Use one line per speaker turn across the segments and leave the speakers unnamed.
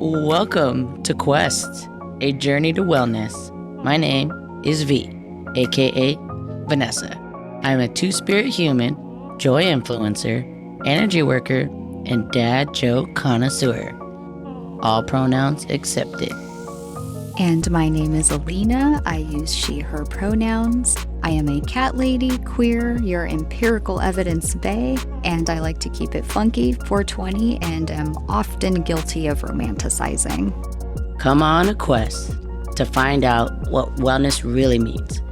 Welcome to Quest, a journey to wellness. My name is V, aka Vanessa. I'm a two-spirit human, joy influencer, energy worker, and dad joke connoisseur. All pronouns accepted.
And my name is Allena. I use she, her pronouns. I am a cat lady, queer, your empirical evidence bae, and I like to keep it funky, 420, and am often guilty of romanticizing.
Come on a quest to find out what wellness really means.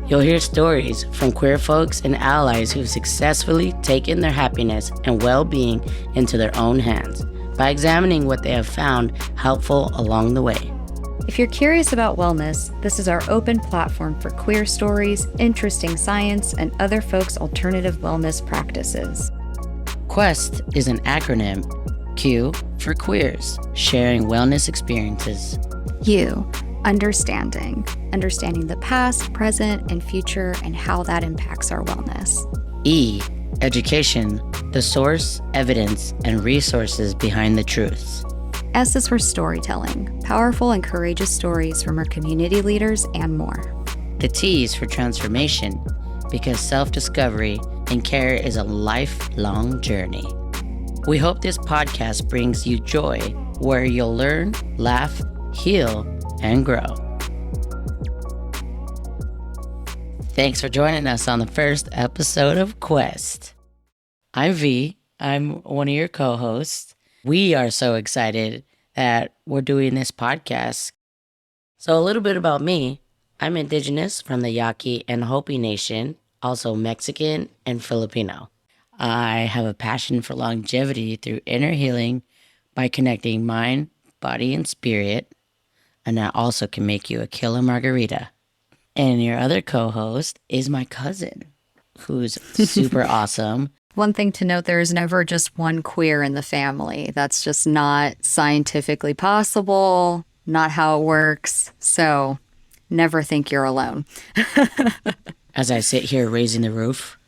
You'll hear stories from queer folks and allies who've successfully taken their happiness and well-being into their own hands by examining what they have found helpful along the way.
If you're curious about wellness, this is our open platform for queer stories, interesting science, and other folks' alternative wellness practices.
QUEST is an acronym, Q for queers, sharing wellness experiences.
U, understanding the past, present, and future, and how that impacts our wellness.
E, education, the source, evidence, and resources behind the truths.
S is for storytelling, powerful and courageous stories from our community leaders and more.
The T is for transformation, because self-discovery and care is a lifelong journey. We hope this podcast brings you joy, where you'll learn, laugh, heal, and grow. Thanks for joining us on the first episode of Quest. I'm V. I'm one of your co-hosts. We are so excited that we're doing this podcast. So a little bit about me. I'm indigenous from the Yaqui and Hopi Nation, also Mexican and Filipino. I have a passion for longevity through inner healing by connecting mind, body, and spirit. And I also can make you a killer margarita. And your other co-host is my cousin, who's super awesome.
One thing to note, there is never just one queer in the family. That's just not scientifically possible, not how it works. So never think you're alone.
As I sit here raising the roof.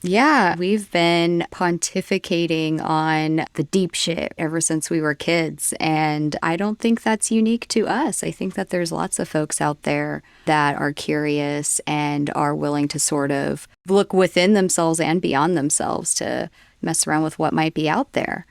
Yeah, we've been pontificating on the deep shit ever since we were kids. And I don't think that's unique to us. I think that there's lots of folks out there that are curious and are willing to sort of look within themselves and beyond themselves to mess around with what might be out there.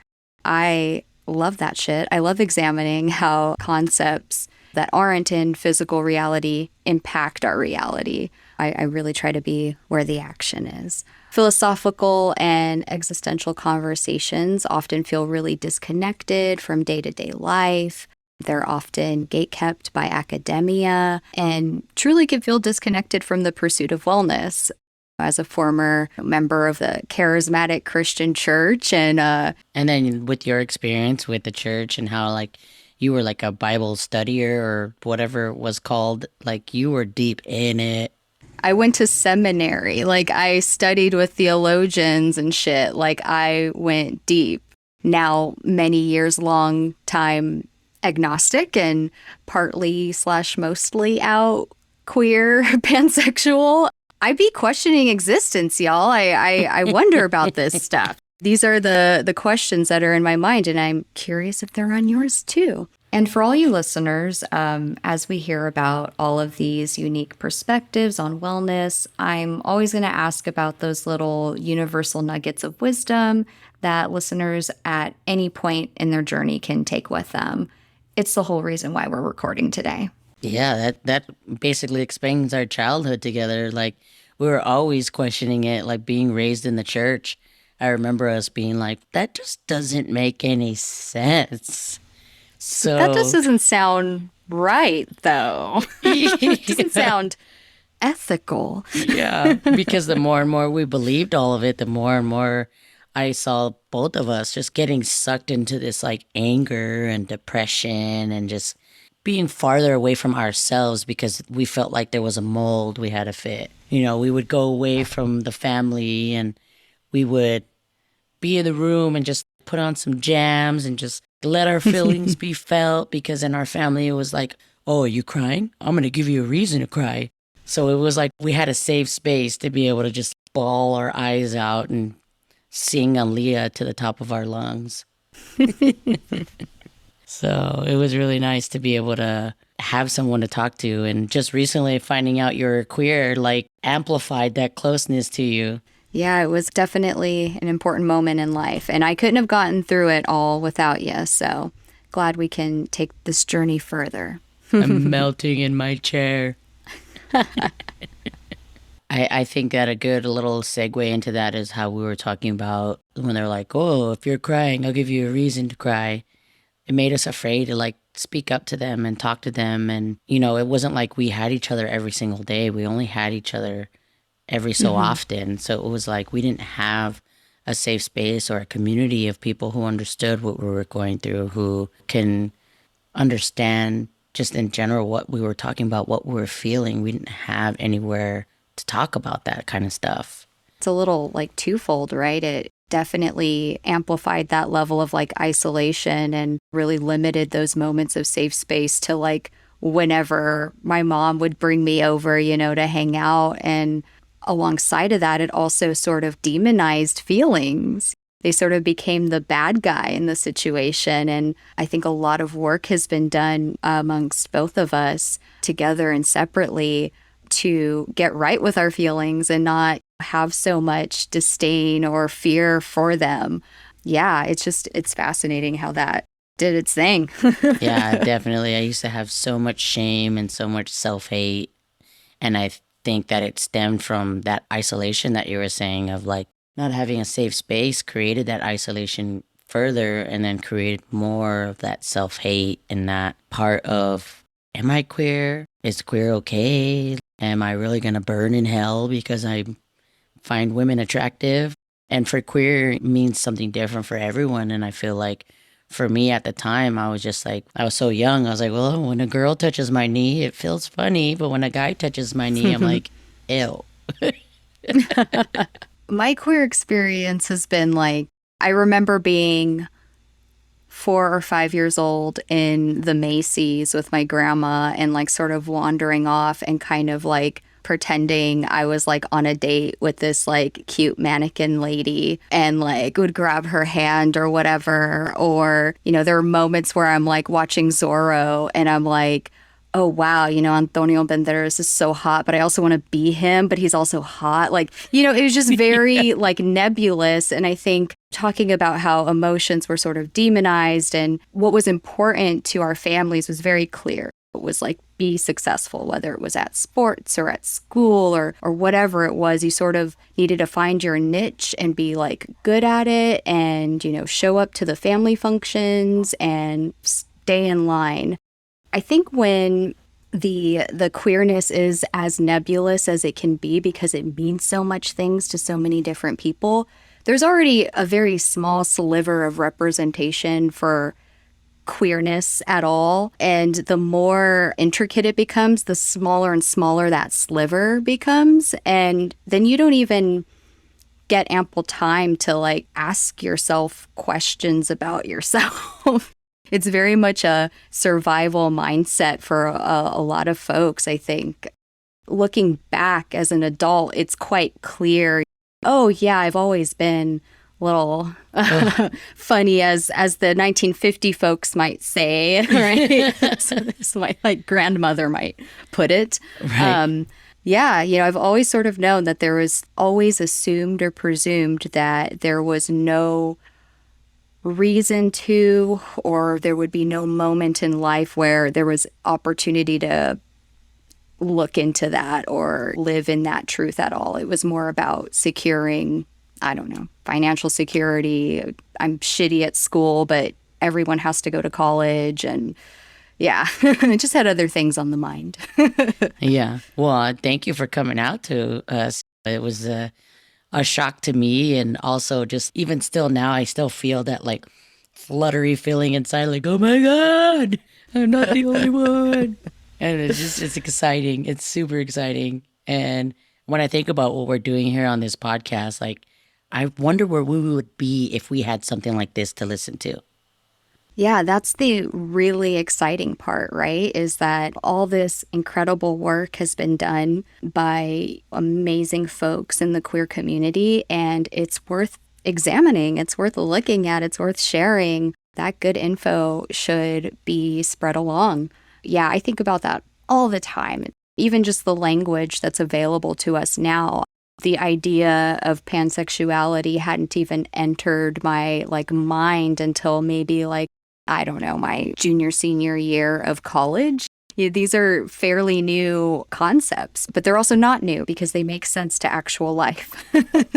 I love that shit. I love examining how concepts that aren't in physical reality impact our reality. I really try to be where the action is. Philosophical and existential conversations often feel really disconnected from day-to-day life. They're often gatekept by academia and truly can feel disconnected from the pursuit of wellness. As a former member of the charismatic Christian church and
then with your experience with the church and how like you were like a Bible studier or whatever it was called, like you were deep in it.
I went to seminary. Like I studied with theologians and shit. Like I went deep. Now, many years long time agnostic and partly/mostly out queer, pansexual. I be questioning existence, y'all. I wonder about this stuff. These are the questions that are in my mind, and I'm curious if they're on yours too. And for all you listeners, as we hear about all of these unique perspectives on wellness, I'm always going to ask about those little universal nuggets of wisdom that listeners at any point in their journey can take with them. It's the whole reason why we're recording today.
Yeah, that basically explains our childhood together. Like we were always questioning it, like being raised in the church. I remember us being like, that just doesn't make any sense. So
that just doesn't sound right, though. It doesn't sound ethical.
Yeah, because the more and more we believed all of it, the more and more I saw both of us just getting sucked into this like anger and depression and just being farther away from ourselves because we felt like there was a mold we had to fit. You know, we would go away from the family and we would be in the room and just put on some jams and just let our feelings be felt, because in our family it was like, oh, are you crying? I'm going to give you a reason to cry. So it was like we had a safe space to be able to just bawl our eyes out and sing Aaliyah to the top of our lungs. So it was really nice to be able to have someone to talk to. And just recently finding out you're queer, like, amplified that closeness to you.
Yeah, it was definitely an important moment in life. And I couldn't have gotten through it all without you. So glad we can take this journey further.
I'm melting in my chair. I think that a good little segue into that is how we were talking about when they're like, oh, if you're crying, I'll give you a reason to cry. It made us afraid to like speak up to them and talk to them. And, you know, it wasn't like we had each other every single day. We only had each other every so often. So it was like we didn't have a safe space or a community of people who understood what we were going through, who can understand just in general what we were talking about, what we were feeling. We didn't have anywhere to talk about that kind of stuff.
It's a little like twofold, right? It definitely amplified that level of like isolation and really limited those moments of safe space to like whenever my mom would bring me over, you know, to hang out. And alongside of that, it also sort of demonized feelings. They sort of became the bad guy in the situation. And I think a lot of work has been done amongst both of us together and separately to get right with our feelings and not have so much disdain or fear for them. Yeah, it's fascinating how that did its thing.
Yeah, definitely. I used to have so much shame and so much self-hate. And I think that it stemmed from that isolation that you were saying of like not having a safe space created that isolation further and then created more of that self-hate and that part of, am I queer? Is queer okay? Am I really going to burn in hell because I find women attractive? And for queer it means something different for everyone. And I feel like for me at the time, I was just like, I was so young. I was like, well, when a girl touches my knee, it feels funny. But when a guy touches my knee, I'm like, ew.
My queer experience has been like, I remember being 4 or 5 years old in the Macy's with my grandma and like sort of wandering off and kind of like pretending I was like on a date with this like cute mannequin lady and like would grab her hand or whatever. Or, you know, there are moments where I'm like watching Zorro and I'm like, oh, wow, you know, Antonio Banderas is so hot, but I also want to be him, but he's also hot. Like, you know, it was just very like nebulous. And I think talking about how emotions were sort of demonized and what was important to our families was very clear. It was like, be successful, whether it was at sports or at school or whatever it was. You sort of needed to find your niche and be like good at it and, you know, show up to the family functions and stay in line. I think when the queerness is as nebulous as it can be because it means so much things to so many different people, there's already a very small sliver of representation for queerness at all. And the more intricate it becomes, the smaller and smaller that sliver becomes. And then you don't even get ample time to like ask yourself questions about yourself. It's very much a survival mindset for a lot of folks, I think. Looking back as an adult, it's quite clear, oh, yeah, I've always been a little funny, as the 1950 folks might say, right? So this my like grandmother might put it.
Right.
Yeah, you know, I've always sort of known that there was always assumed or presumed that there was no reason to, or there would be no moment in life where there was opportunity to look into that or live in that truth at all. It was more about securing, I don't know, financial security. I'm shitty at school, but everyone has to go to college. And yeah, I just had other things on the mind.
Yeah. Well, thank you for coming out to us. It was a shock to me. And also just even still now, I still feel that like fluttery feeling inside, like, oh my God, I'm not the only one. And it's exciting. It's super exciting. And when I think about what we're doing here on this podcast, like, I wonder where we would be if we had something like this to listen to.
Yeah, that's the really exciting part, right? Is that all this incredible work has been done by amazing folks in the queer community, and it's worth examining. It's worth looking at. It's worth sharing. That good info should be spread along. Yeah, I think about that all the time. Even just the language that's available to us now. The idea of pansexuality hadn't even entered my mind until maybe I don't know, my junior, senior year of college. Yeah, these are fairly new concepts, but they're also not new because they make sense to actual life.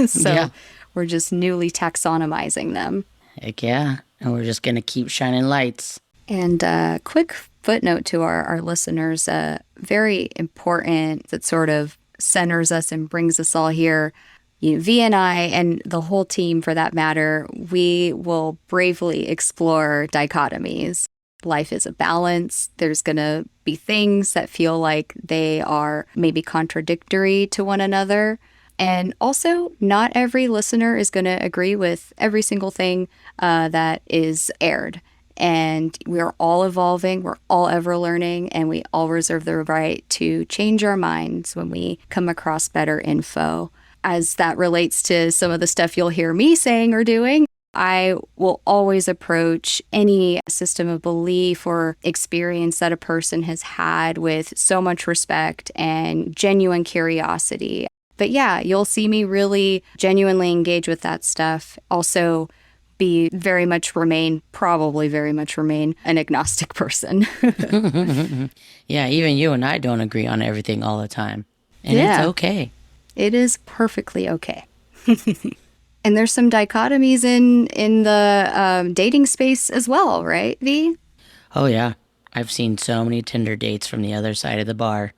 So
Yeah.
we're just newly taxonomizing them.
Heck yeah. And we're just going to keep shining lights.
And a quick footnote to our listeners, very important that sort of centers us and brings us all here. V and I, and the whole team for that matter, we will bravely explore dichotomies. Life is a balance. There's going to be things that feel like they are maybe contradictory to one another. And also, not every listener is going to agree with every single thing that is aired. And we're all evolving, we're all ever learning, and we all reserve the right to change our minds when we come across better info. As that relates to some of the stuff you'll hear me saying or doing, I will always approach any system of belief or experience that a person has had with so much respect and genuine curiosity. But yeah, you'll see me really genuinely engage with that stuff. Also, probably very much remain an agnostic person.
Yeah, even you and I don't agree on everything all the time. And it's
Yeah.
okay.
It is perfectly okay. And there's some dichotomies in the dating space as well, right, V?
Oh, yeah. I've seen so many Tinder dates from the other side of the bar.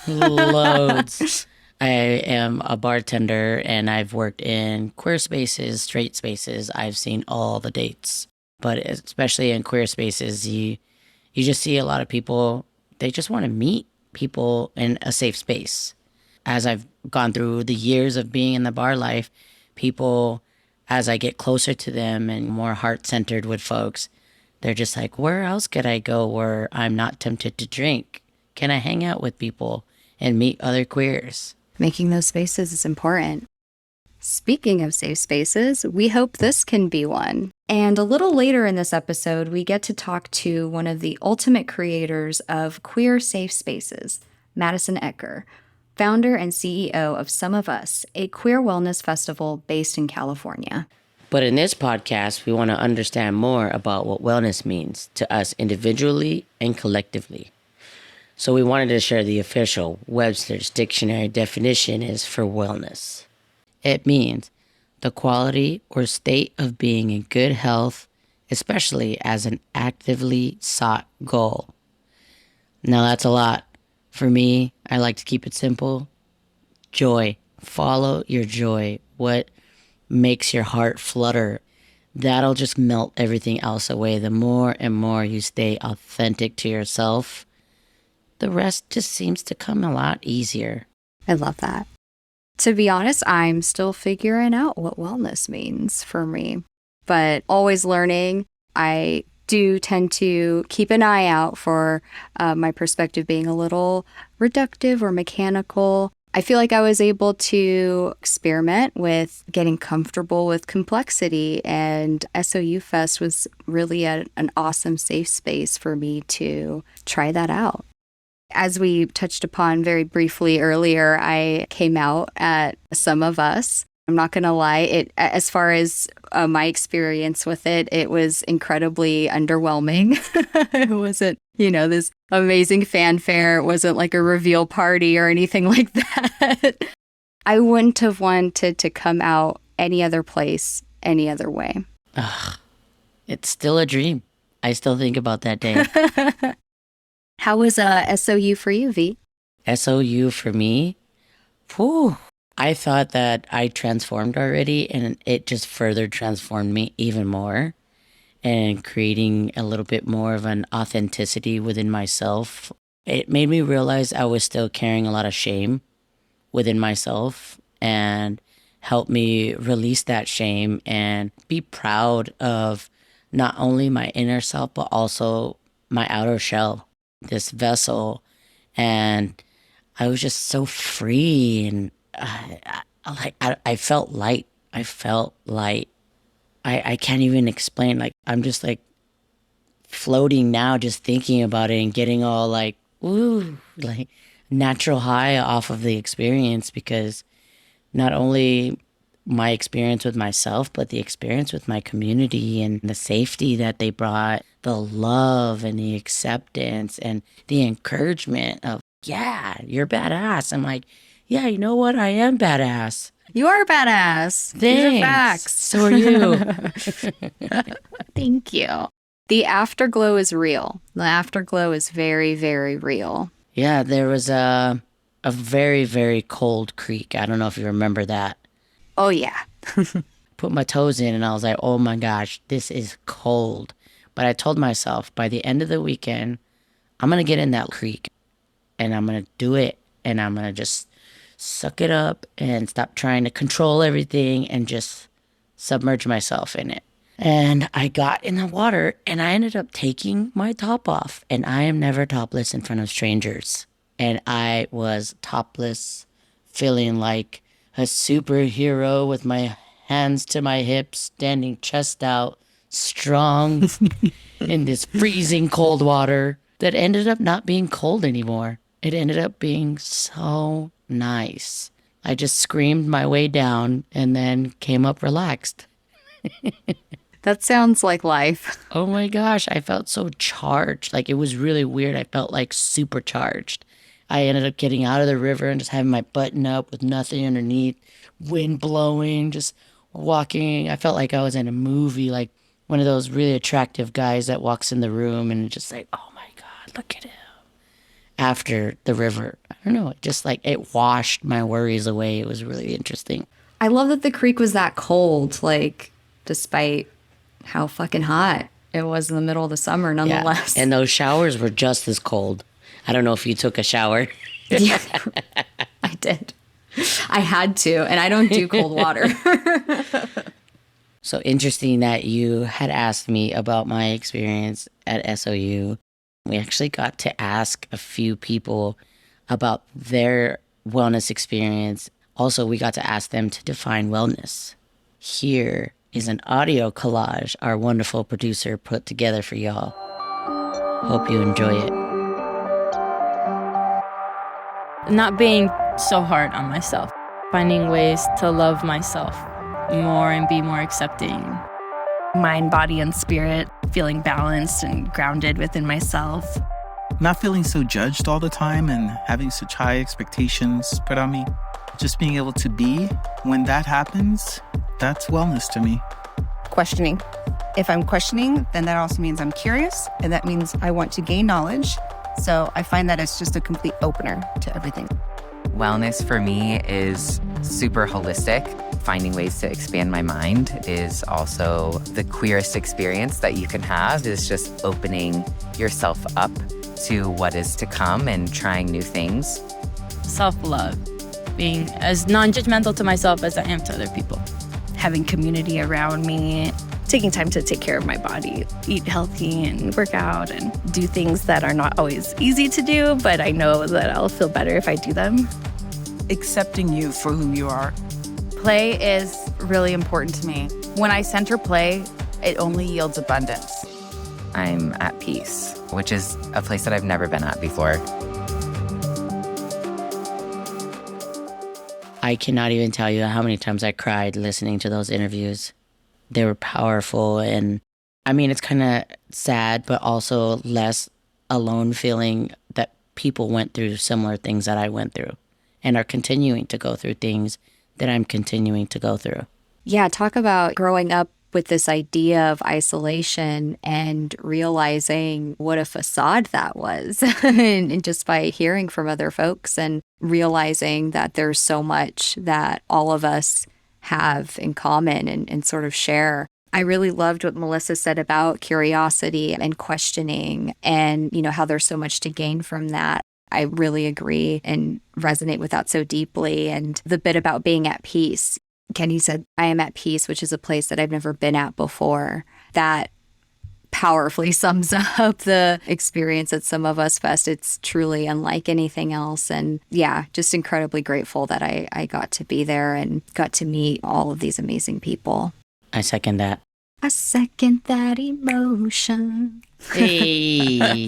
Loads. I am a bartender and I've worked in queer spaces, straight spaces. I've seen all the dates. But especially in queer spaces, you just see a lot of people, they just want to meet people in a safe space. As I've gone through the years of being in the bar life, people, as I get closer to them and more heart centered with folks, they're just like, where else could I go where I'm not tempted to drink? Can I hang out with people and meet other queers?
Making those spaces is important. Speaking of safe spaces, we hope this can be one. And a little later in this episode, we get to talk to one of the ultimate creators of queer safe spaces, Madison Eker, founder and CEO of Some of Us, a queer wellness festival based in California.
But in this podcast, we want to understand more about what wellness means to us individually and collectively. So we wanted to share the official Webster's Dictionary definition is for wellness. It means the quality or state of being in good health, especially as an actively sought goal. Now that's a lot. For me, I like to keep it simple. Joy. Follow your joy. What makes your heart flutter? That'll just melt everything else away. The more and more you stay authentic to yourself, the rest just seems to come a lot easier.
I love that. To be honest, I'm still figuring out what wellness means for me, but always learning. I do tend to keep an eye out for my perspective being a little reductive or mechanical. I feel like I was able to experiment with getting comfortable with complexity, and SOU Fest was really an awesome safe space for me to try that out. As we touched upon very briefly earlier, I came out at Some of Us. I'm not going to lie, as far as my experience with it, it was incredibly underwhelming. It wasn't, this amazing fanfare. It wasn't like a reveal party or anything like that. I wouldn't have wanted to come out any other place, any other way.
Ugh, it's still a dream. I still think about that day.
How was SOU for you, V?
SOU for me? Whew. I thought that I transformed already, and it just further transformed me even more and creating a little bit more of an authenticity within myself. It made me realize I was still carrying a lot of shame within myself and helped me release that shame and be proud of not only my inner self, but also my outer shell, this vessel. And I was just so free and I felt light. I felt light. I can't even explain. Like, I'm just like floating now, just thinking about it and getting all like, ooh, like natural high off of the experience, because not only my experience with myself, but the experience with my community and the safety that they brought, the love and the acceptance and the encouragement of, yeah, you're badass. I'm like, yeah, you know what? I am badass.
You are badass.
Thanks.
These are facts.
So are you.
Thank you. The afterglow is real. The afterglow is very, very real.
Yeah, there was a very, very cold creek. I don't know if you remember that.
Oh, yeah.
Put my toes in and I was like, oh my gosh, this is cold. But I told myself by the end of the weekend, I'm going to get in that creek and I'm going to do it. And I'm going to just suck it up and stop trying to control everything and just submerge myself in it. And I got in the water and I ended up taking my top off. And I am never topless in front of strangers. And I was topless, feeling like a superhero with my hands to my hips, standing chest out, strong in this freezing cold water that ended up not being cold anymore. It ended up being so nice. I just screamed my way down and then came up relaxed.
That sounds like life.
Oh my gosh, I felt so charged. Like, it was really weird. I felt like supercharged. I ended up getting out of the river and just having my button up with nothing underneath, wind blowing, just walking. I felt like I was in a movie, like one of those really attractive guys that walks in the room and just like, oh my God, look at him. After the river, I don't know, it just like it washed my worries away. It was really interesting.
I love that the creek was that cold, like, despite how fucking hot it was in the middle of the summer, nonetheless.
Yeah. And those showers were just as cold. I don't know if you took a shower.
Yeah, I did. I had to, and I don't do cold water.
So interesting that you had asked me about my experience at SOU. We actually got to ask a few people about their wellness experience. Also, we got to ask them to define wellness. Here is an audio collage our wonderful producer put together for y'all. Hope you enjoy it.
Not being so hard on myself, finding ways to love myself more and be more accepting.
Mind, body, and spirit, feeling balanced and grounded within myself.
Not feeling so judged all the time and having such high expectations put on me. Just being able to be, when that happens, that's wellness to me.
Questioning. If I'm questioning, then that also means I'm curious, and that means I want to gain knowledge. So I find that it's just a complete opener to everything.
Wellness for me is super holistic. Finding ways to expand my mind is also the queerest experience that you can have, is just opening yourself up to what is to come and trying new things.
Self-love, being as non-judgmental to myself as I am to other people.
Having community around me, taking time to take care of my body, eat healthy and work out and do things that are not always easy to do, but I know that I'll feel better if I do them.
Accepting you for who you are.
Play is really important to me. When I center play, it only yields abundance.
I'm at peace, which is a place that I've never been at before.
I cannot even tell you how many times I cried listening to those interviews. They were powerful, and I mean, it's kind of sad, but also less alone feeling that people went through similar things that I went through and are continuing to go through things that I'm continuing to go through.
Yeah, talk about growing up with this idea of isolation and realizing what a facade that was. and just by hearing from other folks and realizing that there's so much that all of us have in common and sort of share. I really loved what Melissa said about curiosity and questioning and, you know, how there's so much to gain from that. I really agree and resonate with that so deeply. And the bit about being at peace. Kenj said, I am at peace, which is a place that I've never been at before. That powerfully sums up the experience at Some of Us Fest. It's truly unlike anything else. And yeah, just incredibly grateful that I got to be there and got to meet all of these amazing people.
I second that.
I second that emotion.
Hey.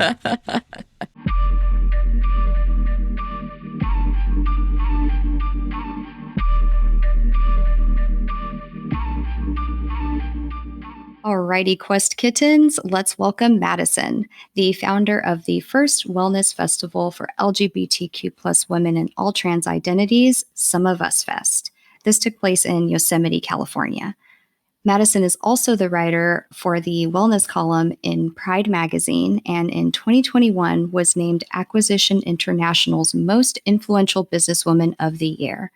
Alrighty, Quest Kittens, let's welcome Madison, the founder of the first wellness festival for LGBTQ plus women and all trans identities, Some of Us Fest. This took place in Yosemite, California. Madison is also the writer for the wellness column in Pride magazine, and in 2021 was named Acquisition International's Most Influential Businesswoman of the Year.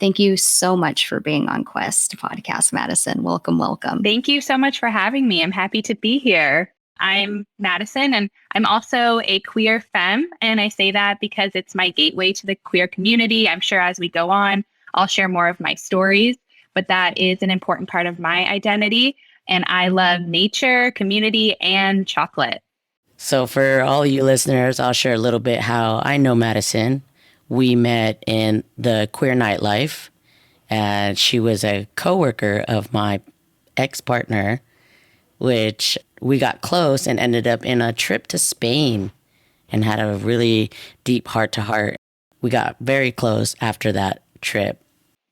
Thank you so much for being on Quest Podcast, Madison. Welcome, welcome.
Thank you so much for having me. I'm happy to be here. I'm Madison, and I'm also a queer femme, and I say that because it's my gateway to the queer community. I'm sure as we go on, I'll share more of my stories, but that is an important part of my identity, and I love nature, community, and chocolate.
So for all you listeners, I'll share a little bit how I know Madison. We met in the queer nightlife, and she was a coworker of my ex-partner, which we got close and ended up in a trip to Spain and had a really deep heart-to-heart. We got very close after that trip.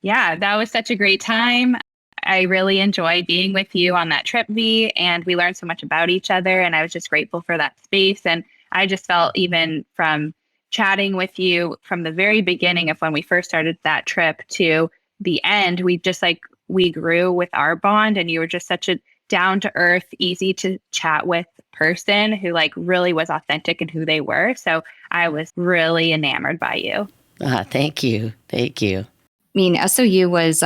Yeah, that was such a great time. I really enjoyed being with you on that trip, V, and we learned so much about each other, and I was just grateful for that space. And I just felt even from chatting with you from the very beginning of when we first started that trip to the end, we grew with our bond, and you were just such a down to earth, easy to chat with person who really was authentic in who they were. So I was really enamored by you.
Thank you. Thank you.
I mean, SOU was,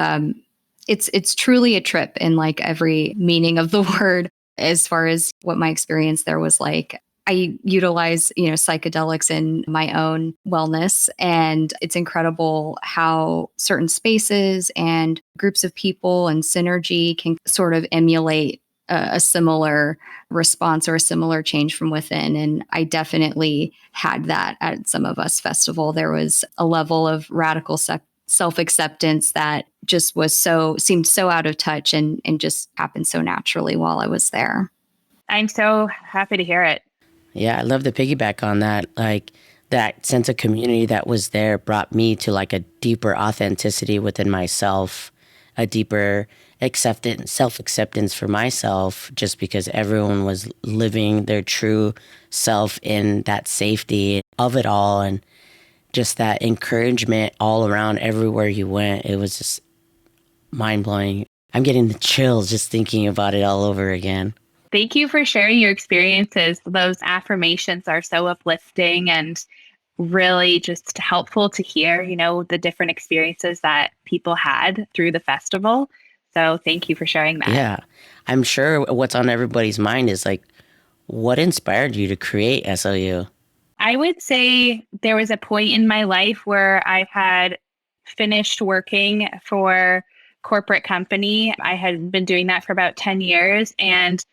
it's truly a trip in every meaning of the word, as far as what my experience there was like. I utilize, psychedelics in my own wellness, and it's incredible how certain spaces and groups of people and synergy can sort of emulate a similar response or a similar change from within. And I definitely had that at Some of Us Festival. There was a level of radical self-acceptance that just seemed so out of touch and just happened so naturally while I was there.
I'm so happy to hear it.
Yeah, I love the piggyback on that. That sense of community that was there brought me to a deeper authenticity within myself, a deeper self-acceptance for myself, just because everyone was living their true self in that safety of it all, and just that encouragement all around everywhere you went. It was just mind-blowing. I'm getting the chills just thinking about it all over again.
Thank you for sharing your experiences. Those affirmations are so uplifting and really just helpful to hear, the different experiences that people had through the festival. So thank you for sharing that.
Yeah. I'm sure what's on everybody's mind is what inspired you to create SOU?
I would say there was a point in my life where I had finished working for corporate company. I had been doing that for about 10 years, and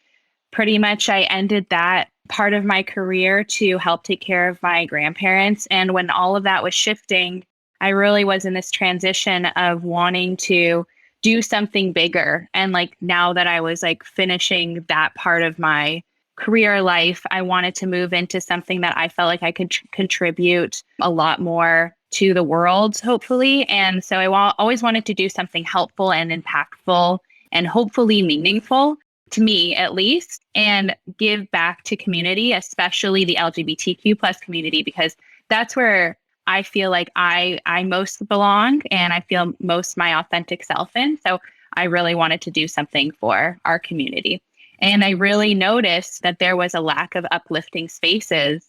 pretty much I ended that part of my career to help take care of my grandparents. And when all of that was shifting, I really was in this transition of wanting to do something bigger. And now that I was finishing that part of my career life, I wanted to move into something that I felt like I could contribute a lot more to the world, hopefully. And so I always wanted to do something helpful and impactful and hopefully meaningful, to me at least, and give back to community, especially the LGBTQ plus community, because that's where I feel like I most belong and I feel most my authentic self in. So I really wanted to do something for our community. And I really noticed that there was a lack of uplifting spaces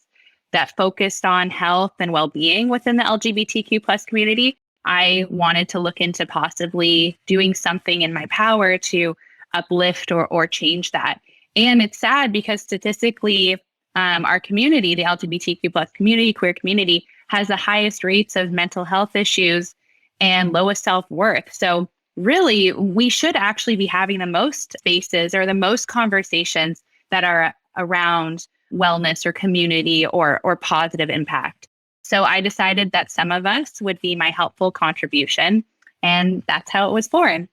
that focused on health and well-being within the LGBTQ plus community. I wanted to look into possibly doing something in my power to uplift or change that. And it's sad because statistically, our community, the LGBTQ plus community, queer community, has the highest rates of mental health issues and lowest self-worth. So really, we should actually be having the most spaces or the most conversations that are around wellness or community or positive impact. So I decided that Some of Us would be my helpful contribution, and that's how it was born.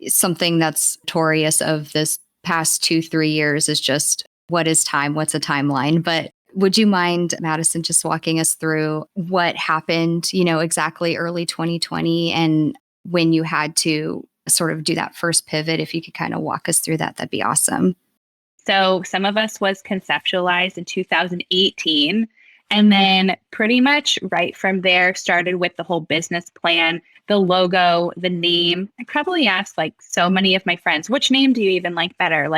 Something that's notorious of this past 2-3 years is just what is time? What's a timeline? But would you mind, Madison, just walking us through what happened, exactly early 2020 and when you had to sort of do that first pivot? If you could kind of walk us through that, that'd be awesome.
So Some of Us was conceptualized in 2018. And then pretty much right from there started with the whole business plan, the logo, the name. I probably asked like so many of my friends, which name do you even like better?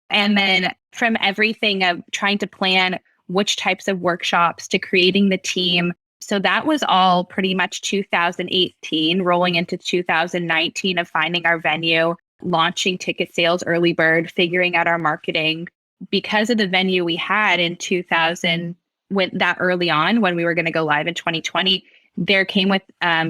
And then from everything of trying to plan which types of workshops to creating the team. So that was all pretty much 2018, rolling into 2019 of finding our venue, launching ticket sales, early bird, figuring out our marketing. Because of the venue we had in 2000, with that early on when we were going to go live in 2020, there came with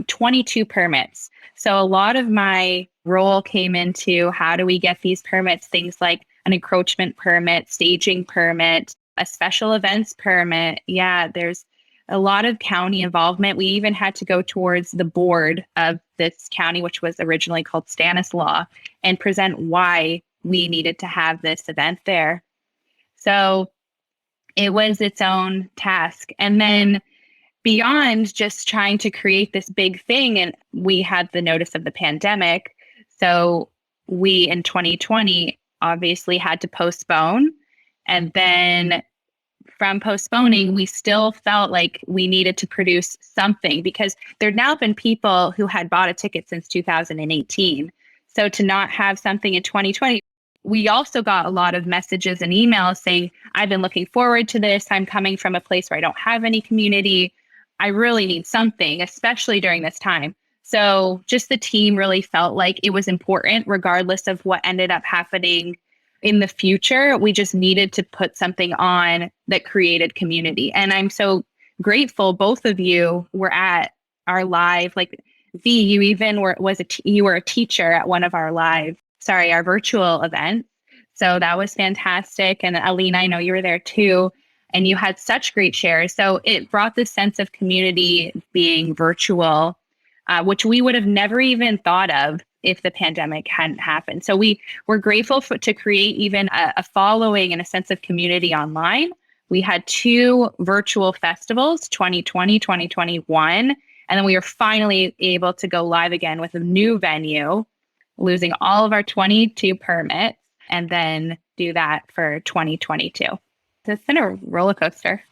22 permits. So a lot of my role came into how do we get these permits, things like an encroachment permit, staging permit, a special events permit. Yeah, there's a lot of county involvement. We even had to go towards the board of this county, which was originally called Stanislaus, and present why we needed to have this event there. So it was its own task. And then beyond just trying to create this big thing, and we had the notice of the pandemic. So we in 2020 obviously had to postpone. And then from postponing, we still felt like we needed to produce something because there'd now been people who had bought a ticket since 2018. So to not have something in 2020, we also got a lot of messages and emails saying, I've been looking forward to this. I'm coming from a place where I don't have any community. I really need something, especially during this time. So just the team really felt like it was important, regardless of what ended up happening in the future. We just needed to put something on that created community. And I'm so grateful both of you were at our live, like V, you even were a teacher at one of our our virtual event. So that was fantastic. And Allena, I know you were there too, and you had such great shares. So it brought this sense of community being virtual, which we would have never even thought of if the pandemic hadn't happened. So we were grateful to create even a following and a sense of community online. We had 2 virtual festivals, 2020, 2021, and then we were finally able to go live again with a new venue, losing all of our 22 permits, and then do that for 2022. So it's been a roller coaster.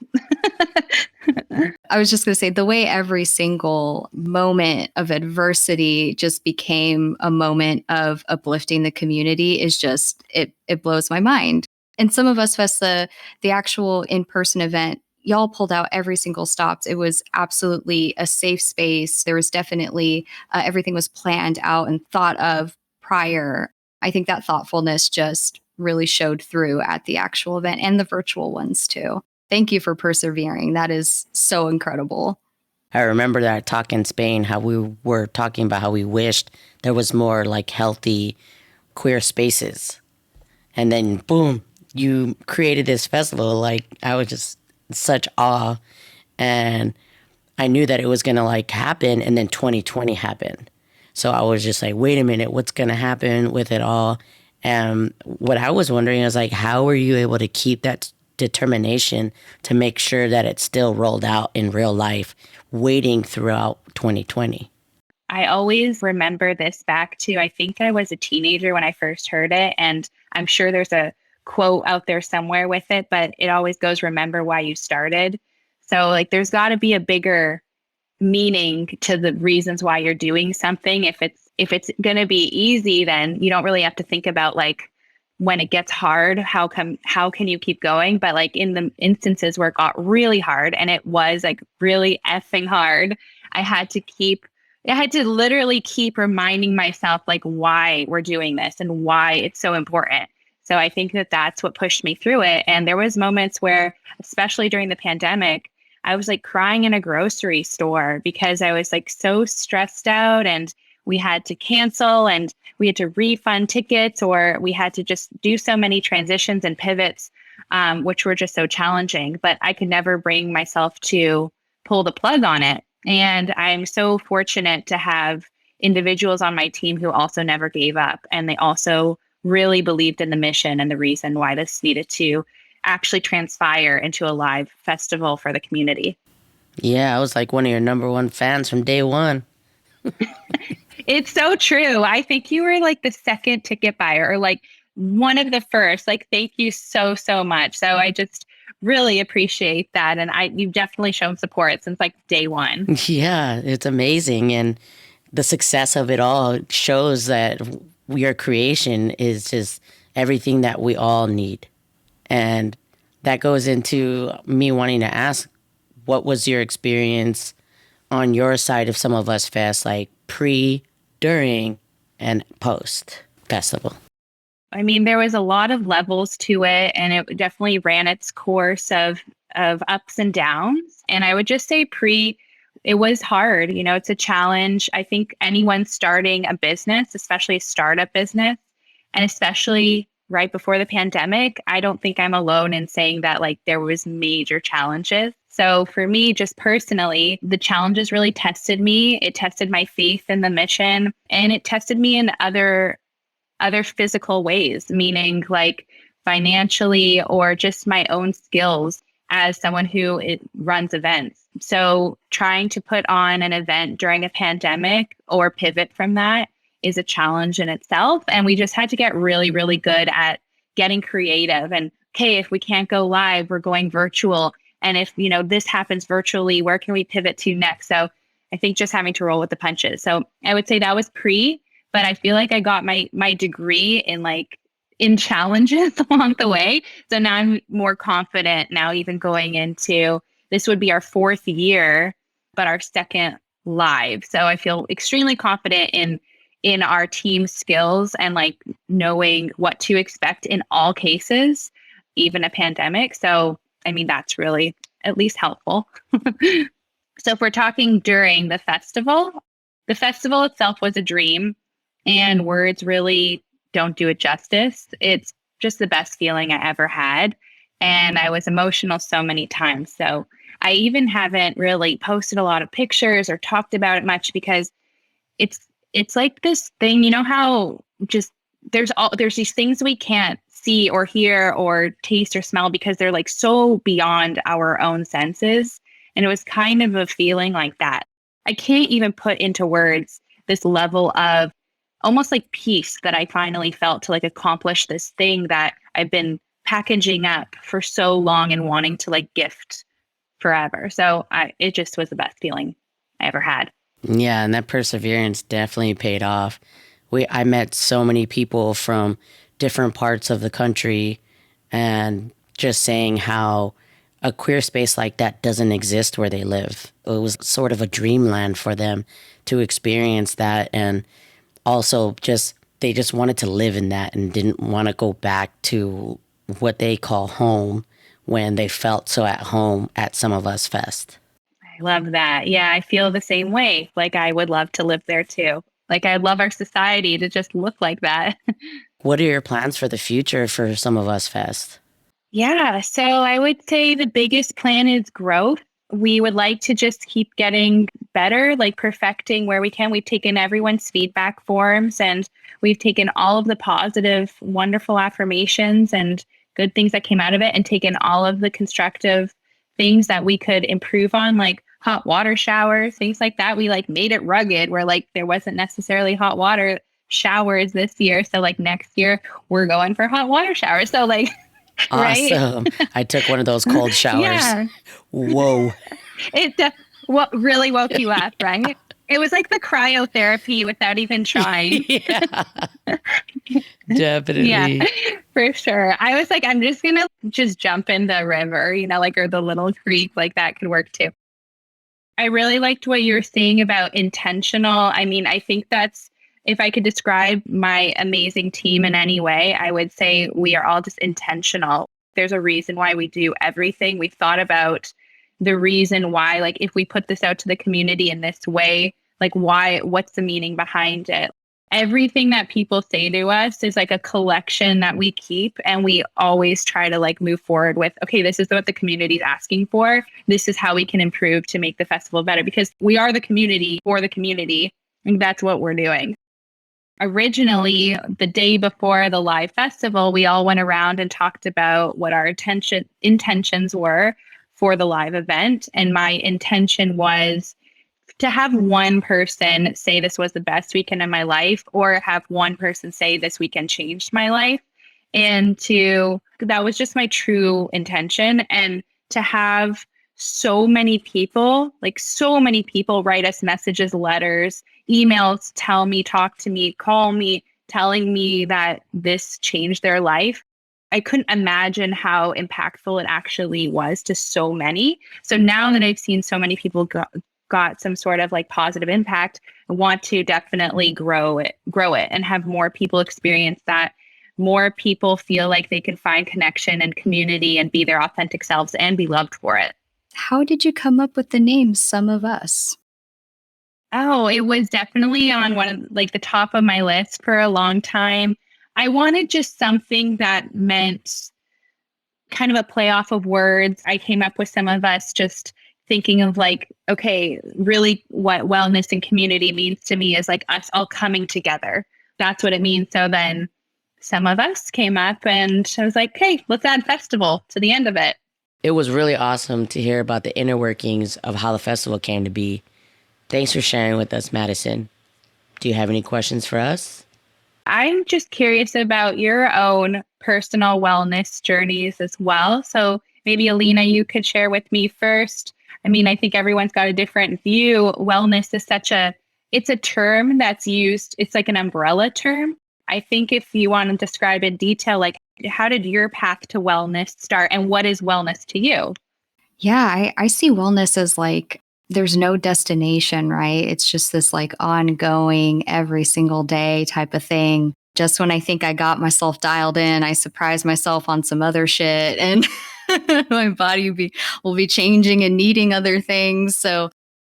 I was just going to say, the way every single moment of adversity just became a moment of uplifting the community is just, it blows my mind. And Some of Us Fest, the actual in-person event, y'all pulled out every single stop. It was absolutely a safe space. There was definitely, everything was planned out and thought of prior. I think that thoughtfulness just really showed through at the actual event and the virtual ones too. Thank you for persevering. That is so incredible.
I remember that talk in Spain, how we were talking about how we wished there was more like healthy queer spaces. And then boom, you created this festival. Like I was just such awe. And I knew that it was going to like happen. And then 2020 happened. So I was just like, wait a minute, what's going to happen with it all? And what I was wondering is like, how were you able to keep that determination to make sure that it still rolled out in real life, waiting throughout 2020?
I always remember this back to, I think I was a teenager when I first heard it. And I'm sure there's a quote out there somewhere with it, but it always goes, remember why you started. So like, there's got to be a bigger meaning to the reasons why you're doing something. If it's going to be easy, then you don't really have to think about like when it gets hard, how can you keep going? But like in the instances where it got really hard, and it was like really effing hard, I had to literally keep reminding myself like why we're doing this and why it's so important. So I think that that's what pushed me through it. And there was moments where, especially during the pandemic, I was like crying in a grocery store because I was like so stressed out, and we had to cancel and we had to refund tickets, or we had to just do so many transitions and pivots which were just so challenging. But I could never bring myself to pull the plug on it. And I'm so fortunate to have individuals on my team who also never gave up. And they also really believed in the mission and the reason why this needed to actually transpire into a live festival for the community.
Yeah, I was like one of your number one fans from day one.
It's so true. I think you were like the second ticket buyer or like one of the first. Like, thank you so, so much. So I just really appreciate that. And you've definitely shown support since like day one.
Yeah, it's amazing. And the success of it all shows that your creation is just everything that we all need. And that goes into me wanting to ask, what was your experience on your side of Some of Us Fest, like pre, during, and post festival?
I mean, there was a lot of levels to it, and it definitely ran its course of ups and downs. And I would just say it was hard. You know, it's a challenge. I think anyone starting a business, especially a startup business, and especially right before the pandemic, I don't think I'm alone in saying that like there was major challenges. So for me, just personally, the challenges really tested me. It tested my faith in the mission, and it tested me in other physical ways, meaning like financially or just my own skills as someone who runs events. So trying to put on an event during a pandemic or pivot from that is a challenge in itself. And we just had to get really, really good at getting creative. And okay, if we can't go live, we're going virtual. And if, you know, this happens virtually, where can we pivot to next? So I think just having to roll with the punches. So I would say that was but I feel like I got my degree in challenges along the way. So now I'm more confident now, even going into, this would be our 4th year, but our 2nd live. So I feel extremely confident in our team skills and like knowing what to expect in all cases, even a pandemic. So, I mean, that's really at least helpful. So if we're talking during the festival itself was a dream, and words really don't do it justice. It's just the best feeling I ever had. And I was emotional so many times. So I even haven't really posted a lot of pictures or talked about it much because it's like this thing, you know how just there's these things we can't see or hear or taste or smell because they're like so beyond our own senses. And it was kind of a feeling like that. I can't even put into words this level of almost like peace that I finally felt to like accomplish this thing that I've been packaging up for so long and wanting to like gift forever. So it just was the best feeling I ever had.
Yeah, and that perseverance definitely paid off. I met so many people from different parts of the country, and just saying how a queer space like that doesn't exist where they live. It was sort of a dreamland for them to experience that, and also they just wanted to live in that and didn't want to go back to what they call home when they felt so at home at Some of Us Fest.
I love that. Yeah, I feel the same way. Like I would love to live there too. Like I'd love our society to just look like that.
What are your plans for the future for Some of Us Fest?
Yeah, so I would say the biggest plan is growth. We would like to just keep getting better, like perfecting where we can. We've taken everyone's feedback forms and we've taken all of the positive, wonderful affirmations and good things that came out of it and taken all of the constructive things that we could improve on, like hot water showers, things like that. We like made it rugged where like there wasn't necessarily hot water showers this year. So like next year we're going for hot water showers. So like,
awesome. Right? I took one of those cold showers. Yeah. Whoa.
It really woke you up, right? It was like the cryotherapy without even trying.
Yeah. Definitely.
Yeah, for sure. I was like, I'm just going to jump in the river, you know, like, or the little creek, like that could work too. I really liked what you were saying about intentional. I mean, I think that's, if I could describe my amazing team in any way, I would say we are all just intentional. There's a reason why we do everything. We've thought about the reason why, like if we put this out to the community in this way, like what's the meaning behind it? Everything that people say to us is like a collection that we keep, and we always try to like move forward with, okay, this is what the community is asking for. This is how we can improve to make the festival better, because we are the community for the community, and that's what we're doing. Originally, the day before the live festival, we all went around and talked about what our intentions were for the live event. And my intention was to have one person say this was the best weekend of my life, or have one person say this weekend changed my life. And that was just my true intention. And to have so many people write us messages, letters, emails, tell me, talk to me, call me, telling me that this changed their life. I couldn't imagine how impactful it actually was to so many. So now that I've seen so many people got some sort of like positive impact, I want to definitely grow it and have more people experience that. More people feel like they can find connection and community and be their authentic selves and be loved for it.
How did you come up with the name Some of Us?
Oh, it was definitely on one of like the top of my list for a long time. I wanted just something that meant kind of a play off of words. I came up with Some of Us just thinking of like, okay, really what wellness and community means to me is like us all coming together. That's what it means. So then Some of Us came up, and I was like, hey, let's add festival to the end of it.
It was really awesome to hear about the inner workings of how the festival came to be. Thanks for sharing with us, Madison. Do you have any questions for us?
I'm just curious about your own personal wellness journeys as well. So maybe Allena, you could share with me first. I mean, I think everyone's got a different view. Wellness is it's a term that's used. It's like an umbrella term. I think if you want to describe in detail, like how did your path to wellness start, and what is wellness to you?
Yeah, I see wellness as like, there's no destination, right? It's just this like ongoing every single day type of thing. Just when I think I got myself dialed in, I surprise myself on some other shit, and my body will be changing and needing other things. So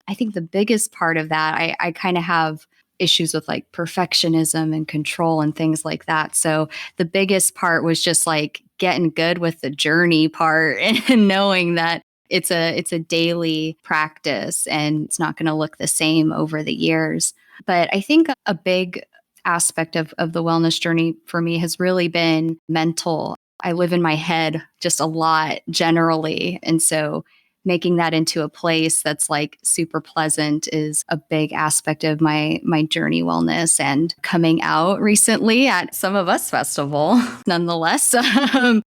I think the biggest part of that, I kind of have issues with like perfectionism and control and things like that. So the biggest part was just like getting good with the journey part and knowing that it's a daily practice and it's not going to look the same over the years. But I think a big aspect of the wellness journey for me has really been mental. I live in my head just a lot generally. And so making that into a place that's like super pleasant is a big aspect of my journey wellness. And coming out recently at Some of Us Festival, nonetheless,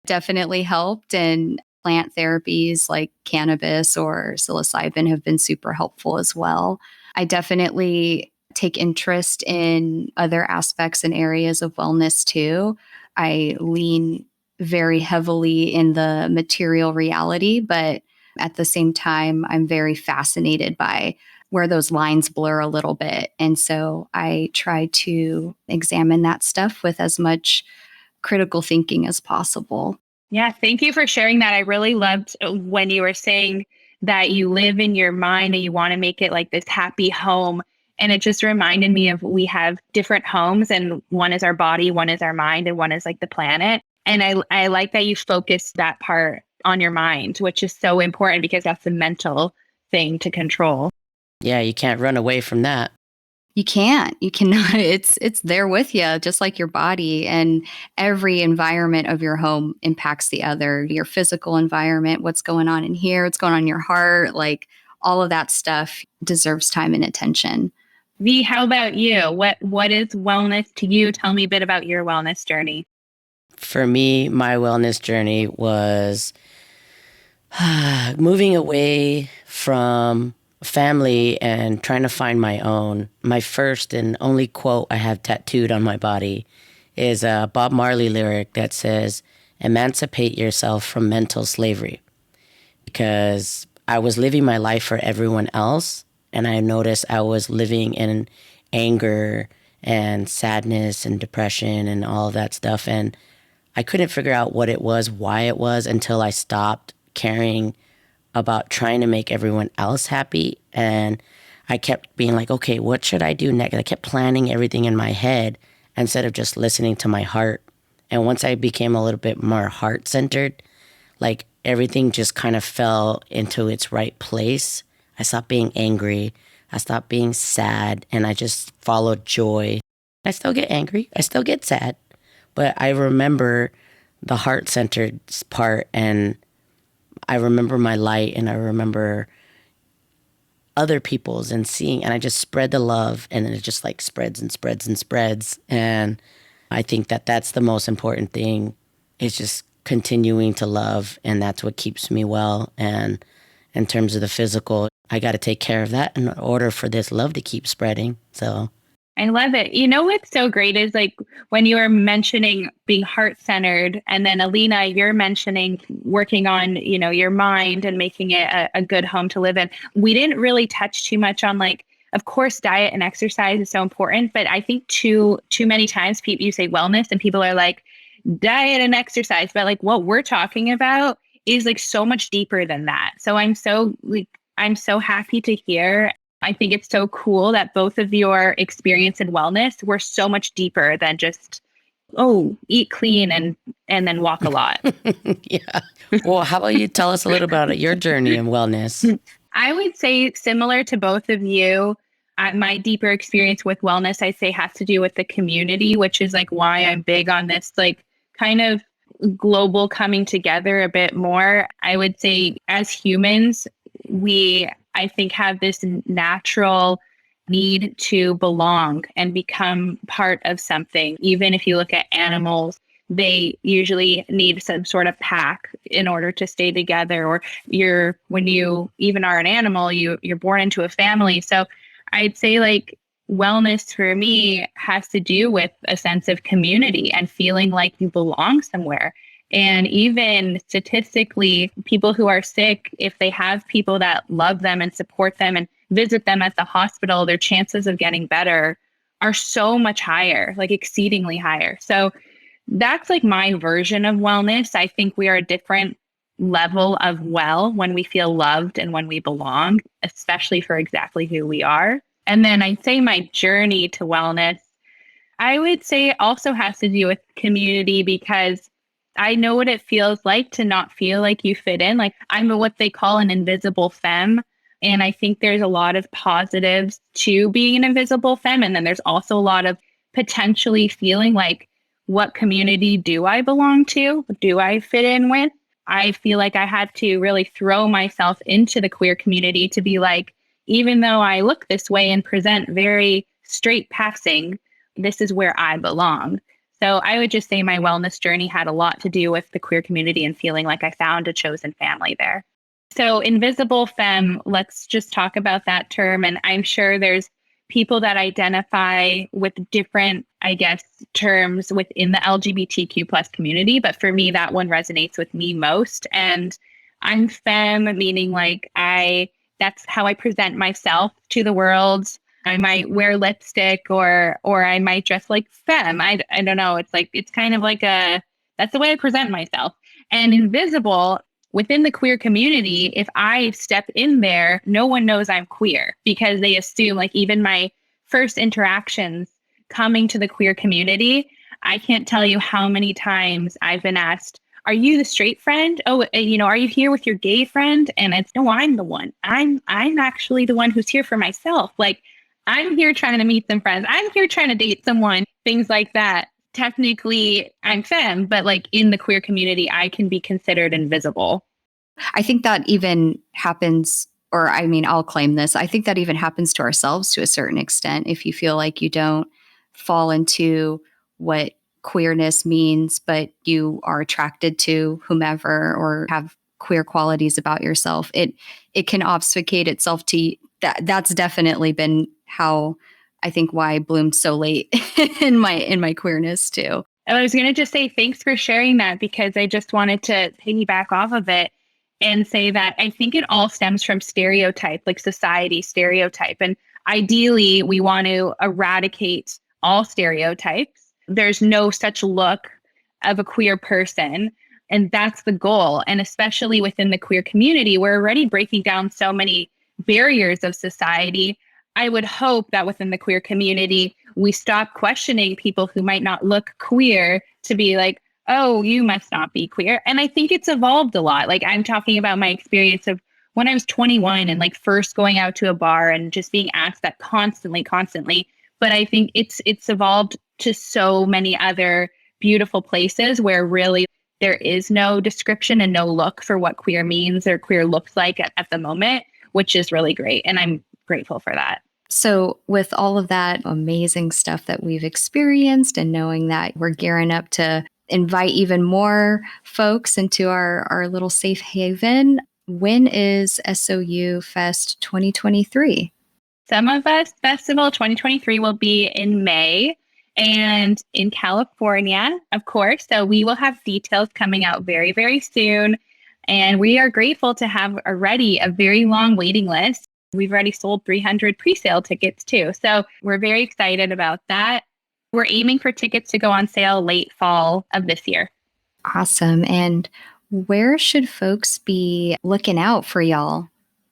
definitely helped. And plant therapies like cannabis or psilocybin have been super helpful as well. I definitely take interest in other aspects and areas of wellness too. I lean very heavily in the material reality, but at the same time, I'm very fascinated by where those lines blur a little bit. And so I try to examine that stuff with as much critical thinking as possible.
Yeah, thank you for sharing that. I really loved when you were saying that you live in your mind and you want to make it like this happy home. And it just reminded me of we have different homes, and one is our body, one is our mind, and one is like the planet. And I like that you focus that part on your mind, which is so important because that's the mental thing to control.
Yeah, you can't run away from that.
You can't. You cannot. It's there with you, just like your body. And every environment of your home impacts the other. Your physical environment, what's going on in here, what's going on in your heart, like all of that stuff deserves time and attention.
V, how about you? What is wellness to you? Tell me a bit about your wellness journey.
For me, my wellness journey was moving away from family and trying to find my own. My first and only quote I have tattooed on my body is a Bob Marley lyric that says, "Emancipate yourself from mental slavery." Because I was living my life for everyone else, and I noticed I was living in anger and sadness and depression and all of that stuff. And I couldn't figure out what it was, why it was, until I stopped caring about trying to make everyone else happy. And I kept being like, okay, what should I do next? I kept planning everything in my head instead of just listening to my heart. And once I became a little bit more heart-centered, like everything just kind of fell into its right place. I stopped being angry. I stopped being sad, and I just followed joy. I still get angry. I still get sad. But I remember the heart-centered part, and I remember my light, and I remember other people's and seeing, and I just spread the love, and it just like spreads and spreads and spreads. And I think that that's the most important thing, is just continuing to love, and that's what keeps me well. And in terms of the physical, I got to take care of that in order for this love to keep spreading. So
I love it. You know what's so great is like when you were mentioning being heart-centered, and then Allena, you're mentioning working on, your mind and making it a good home to live in. We didn't really touch too much on, like, of course, diet and exercise is so important, but I think too many times you say wellness and people are like, diet and exercise, but like what we're talking about is like so much deeper than that. So I'm so happy to hear. I think it's so cool that both of your experience in wellness were so much deeper than just, eat clean and then walk a lot.
Yeah. Well, how about you tell us a little about your journey in wellness?
I would say similar to both of you, my deeper experience with wellness, I'd say, has to do with the community, which is like why I'm big on this, like kind of global coming together a bit more. I would say as humans, I think, have this natural need to belong and become part of something. Even if you look at animals, they usually need some sort of pack in order to stay together. Or when you even are an animal, you're born into a family. So I'd say like wellness for me has to do with a sense of community and feeling like you belong somewhere. And even statistically, people who are sick, if they have people that love them and support them and visit them at the hospital, their chances of getting better are so much higher, like exceedingly higher. So that's like my version of wellness. I think we are a different level of well when we feel loved and when we belong, especially for exactly who we are. And then I'd say my journey to wellness, I would say it also has to do with community, because I know what it feels like to not feel like you fit in. Like I'm what they call an invisible femme. And I think there's a lot of positives to being an invisible femme. And then there's also a lot of potentially feeling like, what community do I belong to? Do I fit in with? I feel like I had to really throw myself into the queer community to be like, even though I look this way and present very straight passing, this is where I belong. So I would just say my wellness journey had a lot to do with the queer community and feeling like I found a chosen family there. So invisible femme, let's just talk about that term. And I'm sure there's people that identify with different, terms within the LGBTQ plus community. But for me, that one resonates with me most. And I'm femme, meaning like that's how I present myself to the world. I might wear lipstick or I might dress like femme. I don't know. It's kind of like that's the way I present myself. And invisible, within the queer community, if I step in there, no one knows I'm queer, because they assume, like, even my first interactions coming to the queer community, I can't tell you how many times I've been asked, are you the straight friend? Oh, are you here with your gay friend? And it's, no, I'm the one. I'm actually the one who's here for myself. Like, I'm here trying to meet some friends. I'm here trying to date someone, things like that. Technically, I'm femme, but like in the queer community, I can be considered invisible.
I think that even happens, or I'll claim this. I think that even happens to ourselves to a certain extent. If you feel like you don't fall into what queerness means, but you are attracted to whomever or have queer qualities about yourself, it can obfuscate itself to that. That's definitely been how I think why I bloomed so late in my queerness too.
I was going to just say thanks for sharing that, because I just wanted to piggyback off of it and say that I think it all stems from stereotype, like society stereotype. And ideally, we want to eradicate all stereotypes. There's no such look of a queer person. And that's the goal. And especially within the queer community, we're already breaking down so many barriers of society. I would hope that within the queer community, we stop questioning people who might not look queer to be like, oh, you must not be queer. And I think it's evolved a lot. Like I'm talking about my experience of when I was 21 and like first going out to a bar and just being asked that constantly. But I think it's evolved to so many other beautiful places where really there is no description and no look for what queer means or queer looks like at the moment, which is really great. And I'm grateful for that.
So with all of that amazing stuff that we've experienced and knowing that we're gearing up to invite even more folks into our little safe haven, when is SOU Fest 2023?
Some of Us Festival 2023 will be in May and in California, of course. So we will have details coming out very, very soon. And we are grateful to have already a very long waiting list. We've already sold 300 pre-sale tickets too. So we're very excited about that. We're aiming for tickets to go on sale late fall of this year.
Awesome. And where should folks be looking out for y'all?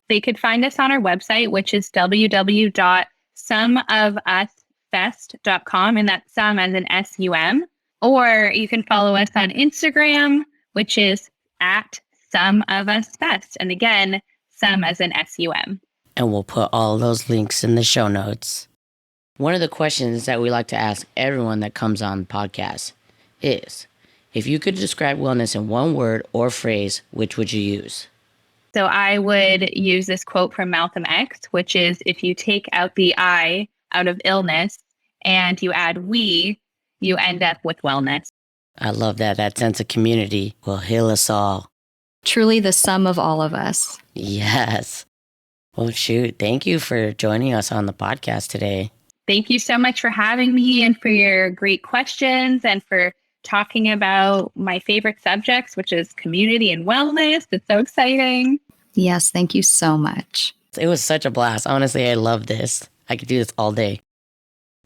They could find us on our website, which is www.someofusfest.com, and that's some as in SUM. Or you can follow us on Instagram, which is at someofusfest. And again, some as in SUM.
And we'll put all those links in the show notes. One of the questions that we like to ask everyone that comes on the podcast is, if you could describe wellness in one word or phrase, which would you use?
So I would use this quote from Malcolm X, which is, if you take out the I out of illness and you add we, you end up with wellness.
I love that. That sense of community will heal us all.
Truly the sum of all of us.
Yes. Well, shoot. Thank you for joining us on the podcast today.
Thank you so much for having me and for your great questions and for talking about my favorite subjects, which is community and wellness. It's so exciting.
Yes, thank you so much.
It was such a blast. Honestly, I love this. I could do this all day.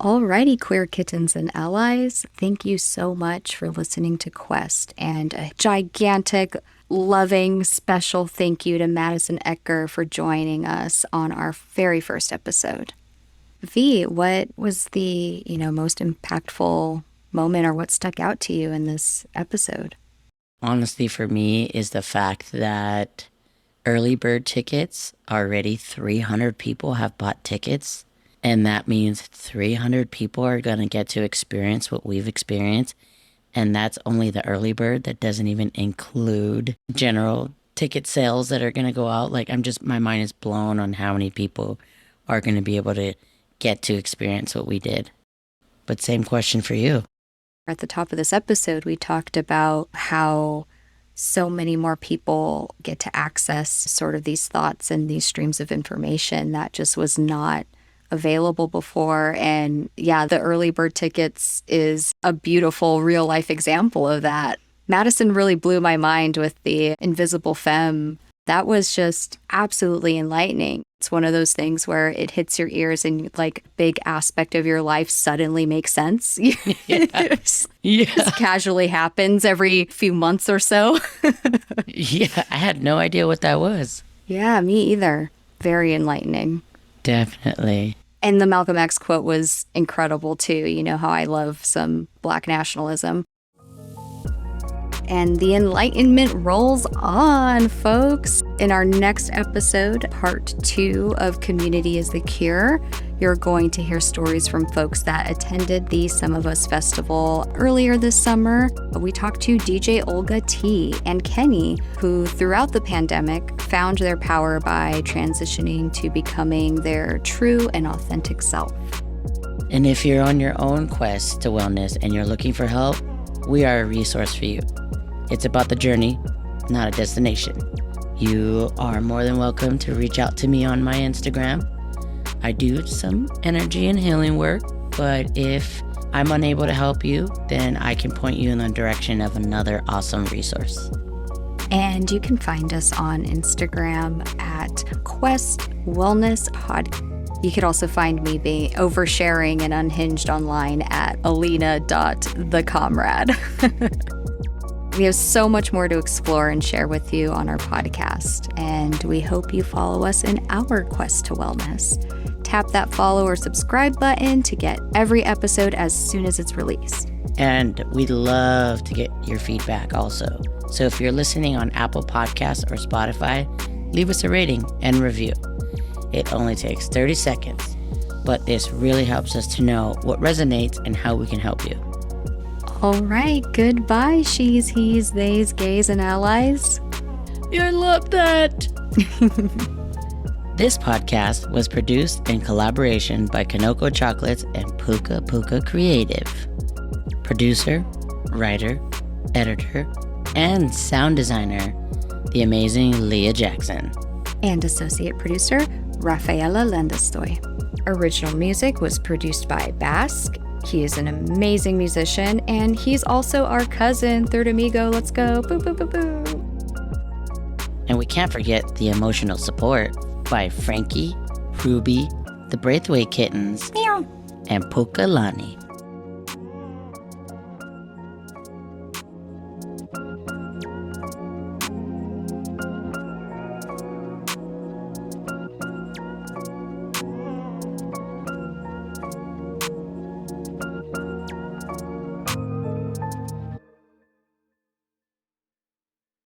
Alrighty, queer kittens and allies, thank you so much for listening to Quest, and a gigantic, loving, special thank you to Madison Eker for joining us on our very first episode. V, what was the, most impactful moment or what stuck out to you in this episode?
Honestly, for me, is the fact that early bird tickets, already 300 people have bought tickets. And that means 300 people are going to get to experience what we've experienced. And that's only the early bird. That doesn't even include general ticket sales that are going to go out. My mind is blown on how many people are going to be able to get to experience what we did. But same question for you.
At the top of this episode, we talked about how so many more people get to access sort of these thoughts and these streams of information that just was not available before. And yeah, the early bird tickets is a beautiful real life example of that. Madison really blew my mind with the Invisible Femme. That was just absolutely enlightening. It's one of those things where it hits your ears and big aspect of your life suddenly makes sense. Just casually happens every few months or so.
Yeah, I had no idea what that was.
Yeah, me either. Very enlightening.
Definitely.
And the Malcolm X quote was incredible too. You know how I love some Black nationalism. And the enlightenment rolls on, folks. In our next episode, part 2 of Community is the Cure, you're going to hear stories from folks that attended the Some of Us Festival earlier this summer. We talked to DJ Olga T and Kenj, who throughout the pandemic found their power by transitioning to becoming their true and authentic self.
And if you're on your own quest to wellness and you're looking for help, we are a resource for you. It's about the journey, not a destination. You are more than welcome to reach out to me on my Instagram. I do some energy and healing work, but if I'm unable to help you, then I can point you in the direction of another awesome resource.
And you can find us on Instagram at Quest Wellness Pod. You could also find me being oversharing and unhinged online at Allena.thecomrade. We have so much more to explore and share with you on our podcast, and we hope you follow us in our quest to wellness. tap that follow or subscribe button to get every episode as soon as it's released.
And we'd love to get your feedback also. So if you're listening on Apple Podcasts or Spotify, leave us a rating and review. It only takes 30 seconds, but this really helps us to know what resonates and how we can help you.
All right, goodbye, she's, he's, theys, gays, and allies.
I love that. This podcast was produced in collaboration by Kanoko Chocolates and Puka Puka Creative. Producer, writer, editor, and sound designer, the amazing Leah Jackson.
And associate producer, Rafaela Lendestoy. Original music was produced by Basque. He is an amazing musician, and he's also our cousin, third amigo. Let's go. Boo, boo, boo, boo.
And we can't forget the emotional support by Frankie, Ruby, the Braithwaite Kittens, and Pokalani.